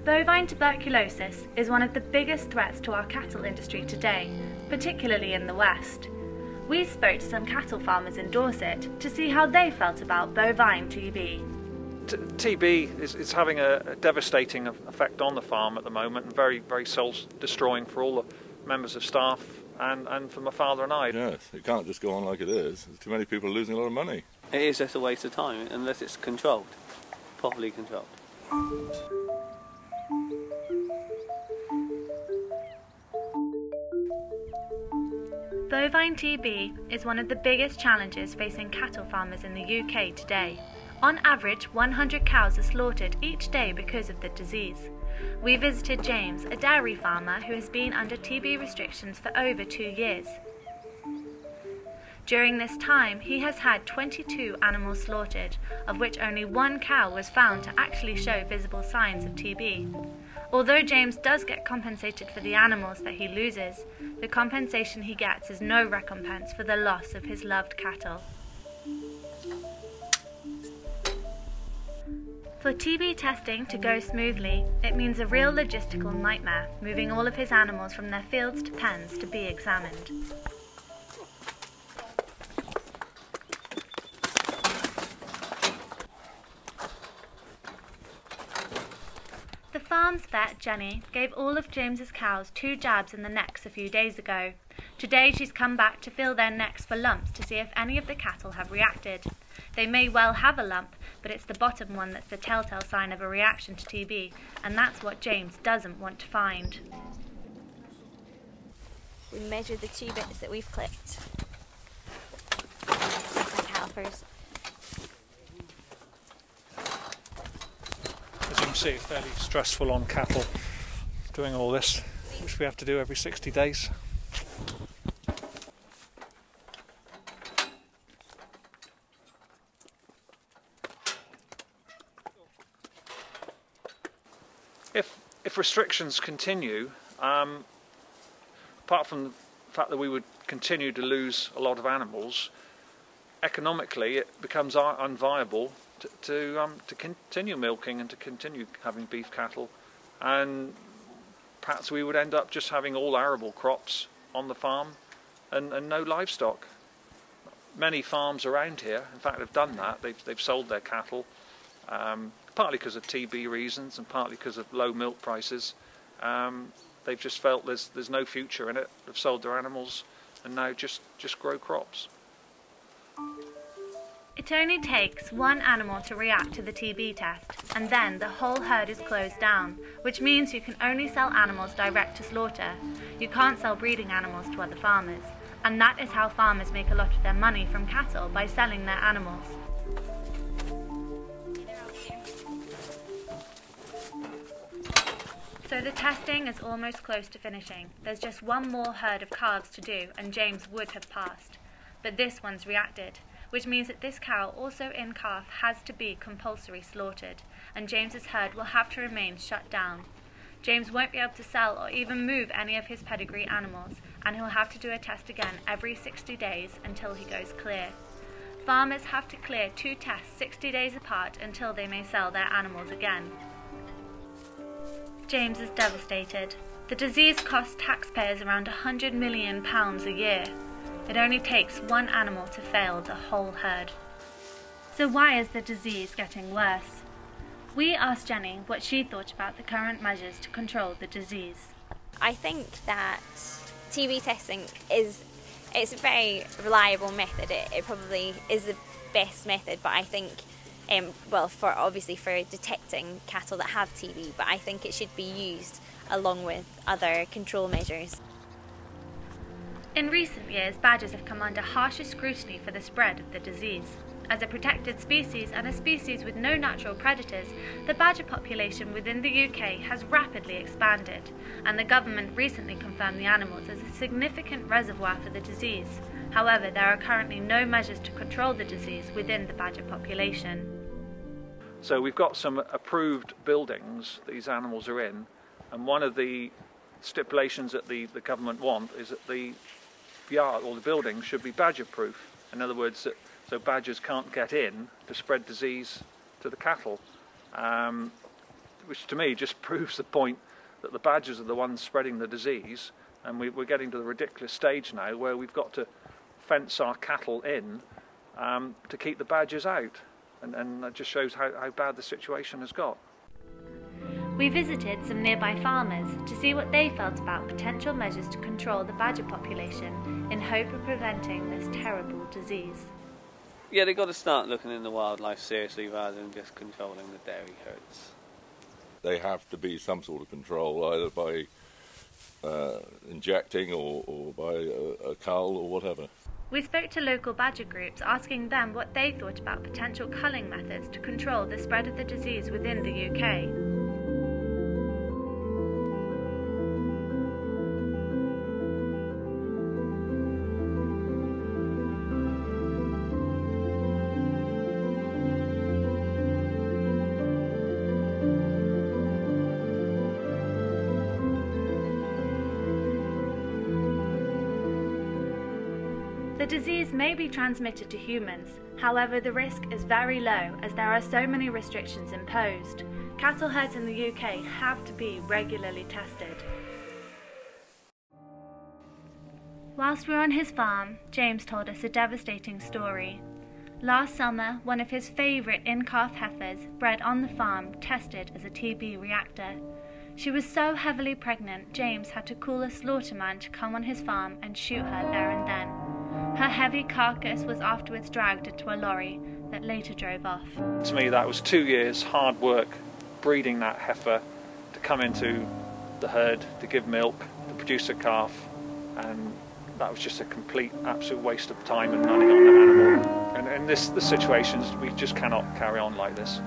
Bovine tuberculosis is one of the biggest threats to our cattle industry today, particularly in the West. We spoke to some cattle farmers in Dorset to see how they felt about bovine TB. TB is having a devastating effect on the farm at the moment, and very, very soul-destroying for all the members of staff and for my father and I. Yes, it can't just go on like it is. There's too many people losing a lot of money. It is just a waste of time unless it's controlled, properly controlled. Bovine TB is one of the biggest challenges facing cattle farmers in the UK today. On average, 100 cows are slaughtered each day because of the disease. We visited James, a dairy farmer who has been under TB restrictions for over 2 years. During this time, he has had 22 animals slaughtered, of which only 1 cow was found to actually show visible signs of TB. Although James does get compensated for the animals that he loses, the compensation he gets is no recompense for the loss of his loved cattle. For TB testing to go smoothly, it means a real logistical nightmare, moving all of his animals from their fields to pens to be examined. The farm's vet, Jenny, gave all of James's cows 2 jabs in the necks a few days ago. Today she's come back to feel their necks for lumps to see if any of the cattle have reacted. They may well have a lump, but it's the bottom one that's the telltale sign of a reaction to TB, and that's what James doesn't want to find. We measured the 2 bits that we've clipped. The calipers. As you can see, it's fairly stressful on cattle doing all this, which we have to do every 60 days. If restrictions continue, apart from the fact that we would continue to lose a lot of animals, economically it becomes unviable to continue milking and to continue having beef cattle, and perhaps we would end up just having all arable crops on the farm and no livestock. Many farms around here, in fact, have done that. They've sold their cattle, partly because of TB reasons and partly because of low milk prices. They've just felt there's no future in it. They've sold their animals and now just grow crops. It only takes 1 animal to react to the TB test, and then the whole herd is closed down, which means you can only sell animals direct to slaughter. You can't sell breeding animals to other farmers, and that is how farmers make a lot of their money from cattle, by selling their animals. So the testing is almost close to finishing. There's just 1 more herd of calves to do, and James would have passed. But this one's reacted, which means that this cow, also in calf, has to be compulsory slaughtered, and James's herd will have to remain shut down. James won't be able to sell or even move any of his pedigree animals, and he'll have to do a test again every 60 days until he goes clear. Farmers have to clear 2 tests 60 days apart until they may sell their animals again. James is devastated. The disease costs taxpayers around £100 million a year. It only takes 1 animal to fail the whole herd. So why is the disease getting worse? We asked Jenny what she thought about the current measures to control the disease. I think that TB testing it's a very reliable method. It probably is the best method, but I think for detecting cattle that have TB, but I think it should be used along with other control measures. In recent years, badgers have come under harsher scrutiny for the spread of the disease. As a protected species and a species with no natural predators, the badger population within the UK has rapidly expanded, and the government recently confirmed the animals as a significant reservoir for the disease. However, there are currently no measures to control the disease within the badger population. So we've got some approved buildings these animals are in, and one of the stipulations that the government want is that the yard or the building should be badger proof. In other words, so badgers can't get in to spread disease to the cattle. which to me just proves the point that the badgers are the ones spreading the disease, and we're getting to the ridiculous stage now where we've got to fence our cattle in to keep the badgers out, and that just shows how bad the situation has got. We visited some nearby farmers to see what they felt about potential measures to control the badger population in hope of preventing this terrible disease. Yeah, they've got to start looking in the wildlife seriously rather than just controlling the dairy herds. They have to be some sort of control, either by injecting or by a cull or whatever. We spoke to local badger groups asking them what they thought about potential culling methods to control the spread of the disease within the UK. The disease may be transmitted to humans, however the risk is very low as there are so many restrictions imposed. Cattle herds in the UK have to be regularly tested. Whilst we were on his farm, James told us a devastating story. Last summer, one of his favourite in-calf heifers bred on the farm tested as a TB reactor. She was so heavily pregnant, James had to call a slaughterman to come on his farm and shoot her there and then. Her heavy carcass was afterwards dragged into a lorry that later drove off. To me, that was 2 years hard work breeding that heifer to come into the herd, to give milk, to produce a calf, and that was just a complete, absolute waste of time and money on the animal. And in this situations, we just cannot carry on like this.